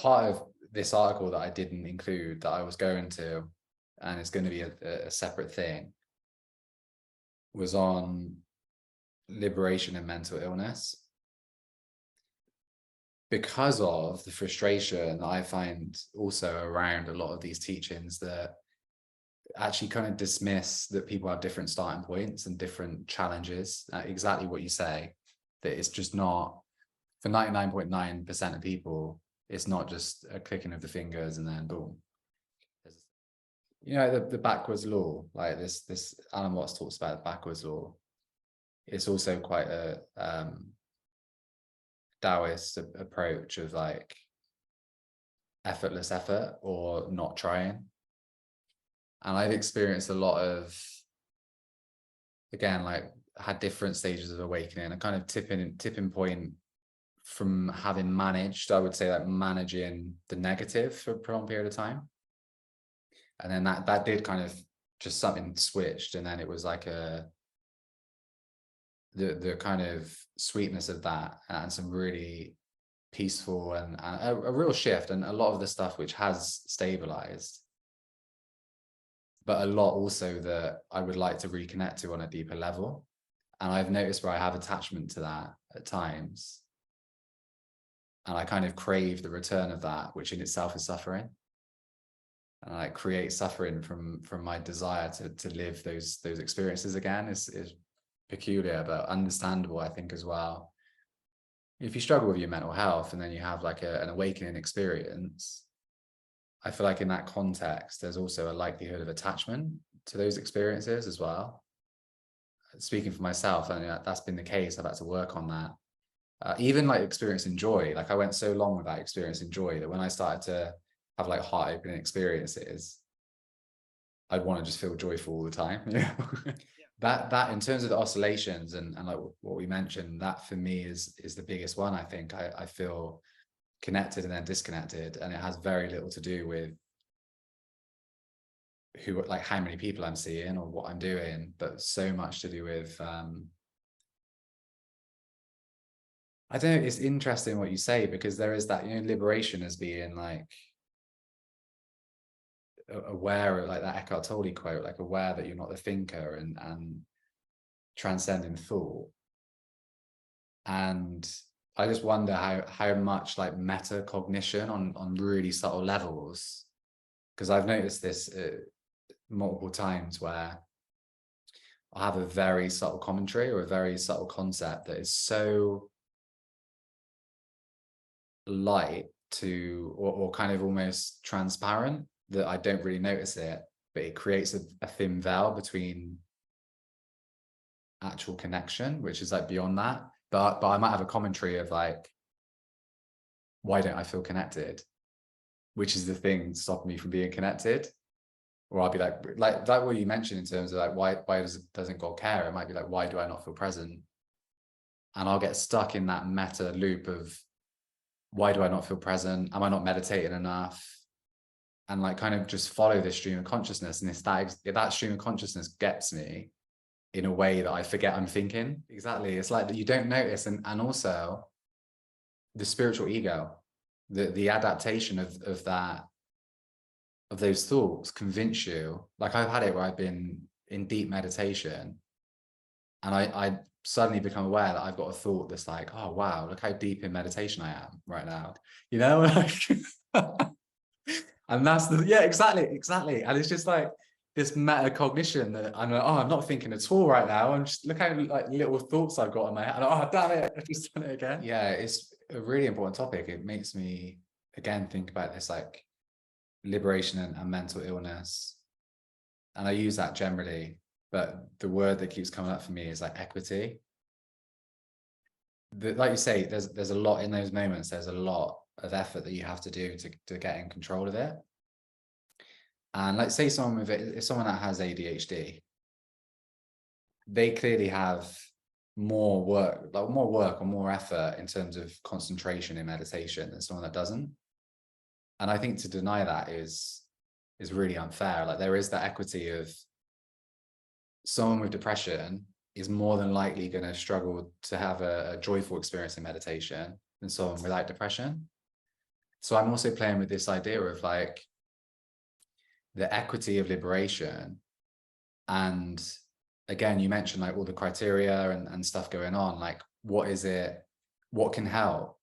part of this article that I didn't include that I was going to, and it's going to be a separate thing, was on liberation and mental illness, because of the frustration that I find also around a lot of these teachings that actually kind of dismiss that people have different starting points and different challenges. Exactly what you say, that it's just not, for 99.9% of people, it's not just a clicking of the fingers and then boom. You know, the backwards law, like this Alan Watts talks about the backwards law. It's also quite a Taoist approach of like effortless effort or not trying. And I've experienced a lot of, again, like had different stages of awakening, a kind of tipping point from having managed, I would say, like managing the negative for a prolonged period of time. And then that did kind of just something switched. And then it was like the kind of sweetness of that and some really peaceful and a real shift, and a lot of the stuff which has stabilized, but a lot also that I would like to reconnect to on a deeper level. And I've noticed where I have attachment to that at times, and I kind of crave the return of that, which in itself is suffering. And I create suffering from my desire to live those experiences again is peculiar, but understandable, I think, as well. If you struggle with your mental health and then you have like an awakening experience, I feel like in that context, there's also a likelihood of attachment to those experiences as well. Speaking for myself, I mean, that's been the case. I've had to work on that. Even like experiencing joy, like I went so long without experiencing joy that when I started to have like heart-opening experiences, I'd want to just feel joyful all the time. Yeah. That in terms of the oscillations and like what we mentioned, that for me is the biggest one. I think I feel connected and then disconnected, and it has very little to do with like how many people I'm seeing or what I'm doing, but so much to do with I don't know, it's interesting what you say, because there is that, you know, liberation as being like aware of, like that Eckhart Tolle quote, like aware that you're not the thinker and transcending thought. And I just wonder how much like metacognition on really subtle levels, because I've noticed this multiple times where I have a very subtle commentary or a very subtle concept that is so light to or kind of almost transparent that I don't really notice it, but it creates a thin veil between actual connection, which is like beyond that. But I might have a commentary of like, why don't I feel connected? Which is the thing stopping me from being connected. Or I'll be like what you mentioned in terms of like, why doesn't God care? It might be like, why do I not feel present? And I'll get stuck in that meta loop of, why do I not feel present? Am I not meditating enough? And like kind of just follow this stream of consciousness. And if that stream of consciousness gets me in a way that I forget I'm thinking. Exactly. It's like that you don't notice. And also the spiritual ego, the adaptation of that, of those thoughts convince you. Like I've had it where I've been in deep meditation and I suddenly become aware that I've got a thought that's like, oh wow, look how deep in meditation I am right now, you know. And that's exactly. And it's just like this metacognition that I'm like, oh, I'm not thinking at all right now. I'm just, look how like little thoughts I've got in my head. And, oh damn it, I've just done it again. Yeah, it's a really important topic. It makes me again think about this like liberation and mental illness. And I use that generally, but the word that keeps coming up for me is like equity. Like you say, there's a lot in those moments. There's a lot of effort that you have to do to get in control of it. And like say someone with it, if someone that has ADHD, they clearly have more work or more effort in terms of concentration in meditation than someone that doesn't. And I think to deny that is really unfair. Like there is that equity of someone with depression is more than likely going to struggle to have a joyful experience in meditation than someone without depression. So I'm also playing with this idea of like the equity of liberation. And again, you mentioned like all the criteria and stuff going on, like what is it, what can help?